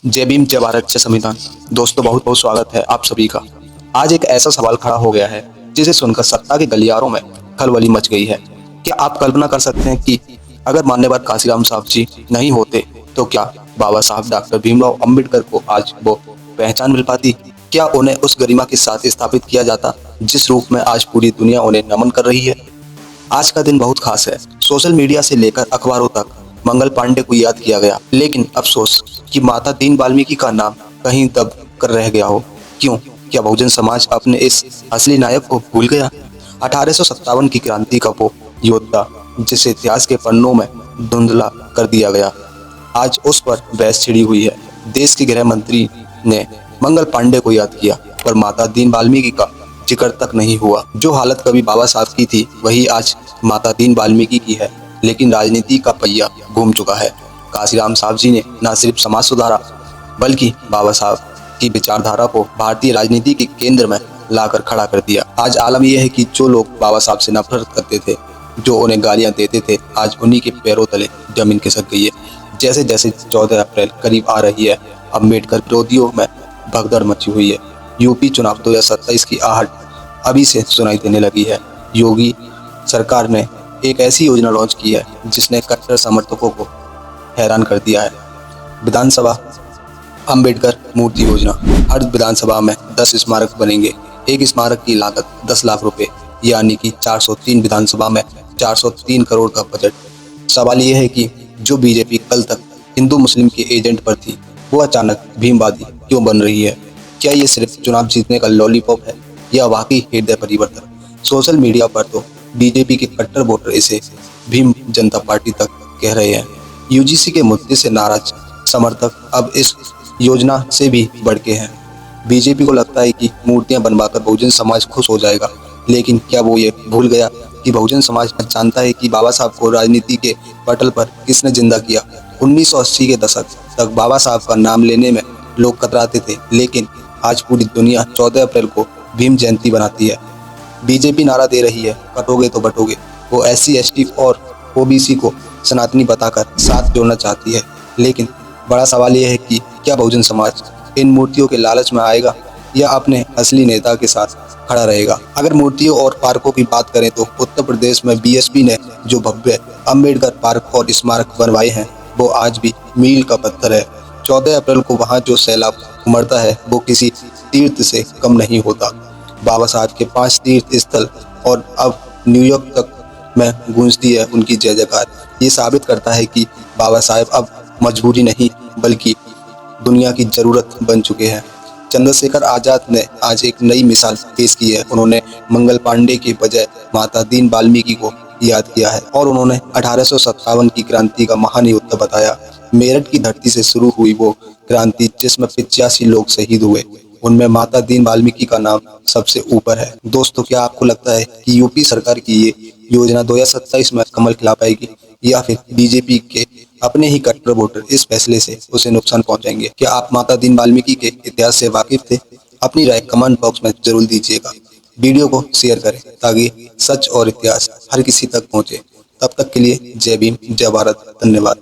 जय भीम जय भारत जय संविधान। दोस्तों बहुत बहुत स्वागत है आप सभी का। आज एक ऐसा सवाल खड़ा हो गया है जिसे सुनकर सत्ता के गलियारों में खलबली मच गई है। क्या आप कल्पना कर सकते हैं कि अगर मान्यवर काशीराम साहब जी नहीं होते तो क्या बाबा साहब डॉक्टर भीमराव अंबेडकर को आज वो पहचान मिल पाती? क्या उन्हें उस गरिमा के साथ स्थापित किया जाता जिस रूप में आज पूरी दुनिया उन्हें नमन कर रही है? आज का दिन बहुत खास है। सोशल मीडिया से लेकर अखबारों तक मंगल पांडे को याद किया गया, लेकिन अफसोस कि माता दीन वाल्मीकि का नाम कहीं दब कर रह गया हो। क्यों? क्या बहुजन समाज अपने इस असली नायक को भूल गया? 1857 की क्रांति का वो योद्धा जिसे इतिहास के पन्नों में धुंधला कर दिया गया, आज उस पर बहस छिड़ी हुई है। देश के गृह मंत्री ने मंगल पांडे को याद किया, पर माता दीन वाल्मीकि का जिक्र तक नहीं हुआ। जो हालत कभी बाबा साहब की थी वही आज माता दीन वाल्मीकि की है, लेकिन राजनीति का पहिया घूम चुका है। काशीराम साहब जी ने न सिर्फ समाज सुधारा बल्कि बाबा साहब की विचारधारा को भारतीय राजनीति के केंद्र में लाकर खड़ा कर दिया। आज आलम यह है कि जो लोग बाबा साहब से नफरत करते थे, जो उन्हें गालियां देते थे, आज उन्हीं के पैरों तले जमीन खिसक गई है। जैसे जैसे 14 अप्रैल करीब आ रही है, अम्बेडकर विरोधियों में भगदड़ मची हुई है। यूपी चुनाव 2027 की आहट अभी से सुनाई देने लगी है। योगी सरकार ने एक ऐसी योजना लॉन्च की है जिसने कट्टर समर्थकों को हैरान कर दिया है। विधानसभा अंबेडकर मूर्ति योजना। हर विधानसभा में 10 स्मारक बनेंगे। एक स्मारक की लागत 10 लाख रुपए, यानी कि 403 विधानसभा में 403 करोड़ का बजट। सवाल यह है कि जो बीजेपी कल तक हिंदू मुस्लिम के एजेंट पर थी, वो अचानक भीमवादी क्यों बन रही है? क्या ये सिर्फ चुनाव जीतने का लॉलीपॉप है या वाकई हृदय परिवर्तन? सोशल मीडिया पर तो बीजेपी के कट्टर वोटर इसे भीम जनता पार्टी तक कह रहे हैं। यूजीसी के मुद्दे से नाराज समर्थक अब इस योजना से भी बढ़ के हैं। बीजेपी को लगता है कि मूर्तियां बनवाकर बहुजन समाज खुश हो जाएगा, लेकिन क्या वो ये भूल गया कि बहुजन समाज जानता है कि बाबा साहब को राजनीति के पटल पर किसने जिंदा किया? 1980 के दशक तक बाबा साहब का नाम लेने में लोग कतराते थे, लेकिन आज पूरी दुनिया 14 अप्रैल को भीम जयंती बनाती है। बीजेपी नारा दे रही है, कटोगे तो बटोगे। वो SC ST और OBC को सनातनी बताकर साथ जोड़ना चाहती है, लेकिन बड़ा सवाल यह है कि क्या बहुजन समाज इन मूर्तियों के लालच में आएगा या अपने असली नेता के साथ खड़ा रहेगा? अगर मूर्तियों और पार्कों की बात करें तो उत्तर प्रदेश में BSP ने जो भव्य अम्बेडकर पार्क और स्मारक बनवाए हैं, वो आज भी मील का पत्थर है। 14 अप्रैल को वहाँ जो सैलाब उमड़ता है वो किसी तीर्थ से कम नहीं होता। बाबा साहब के 5 तीर्थ स्थल और अब न्यूयॉर्क तक में गूंजती है उनकी जय जयकार। ये साबित करता है कि बाबा साहब अब मजबूरी नहीं बल्कि दुनिया की जरूरत बन चुके हैं। चंद्रशेखर आजाद ने आज एक नई मिसाल पेश की है। उन्होंने मंगल पांडे के बजाय माता दीन वाल्मीकि को याद किया है और उन्होंने 1857 की क्रांति का महान योद्धा बताया। मेरठ की धरती से शुरू हुई वो क्रांति जिसमें 85 लोग शहीद हुए, उनमें माता दीन वाल्मीकि का नाम सबसे ऊपर है। दोस्तों, क्या आपको लगता है कि यूपी सरकार की ये योजना 2027 में कमल खिला पाएगी या फिर बीजेपी के अपने ही कट्टर वोटर इस फैसले से उसे नुकसान पहुंचाएंगे? क्या आप माता दीन वाल्मीकि के इतिहास से वाकिफ थे? अपनी राय कमेंट बॉक्स में जरूर दीजिएगा। वीडियो को शेयर करें ताकि सच और इतिहास हर किसी तक पहुंचे। तब तक के लिए जय भीम जय भारत। धन्यवाद।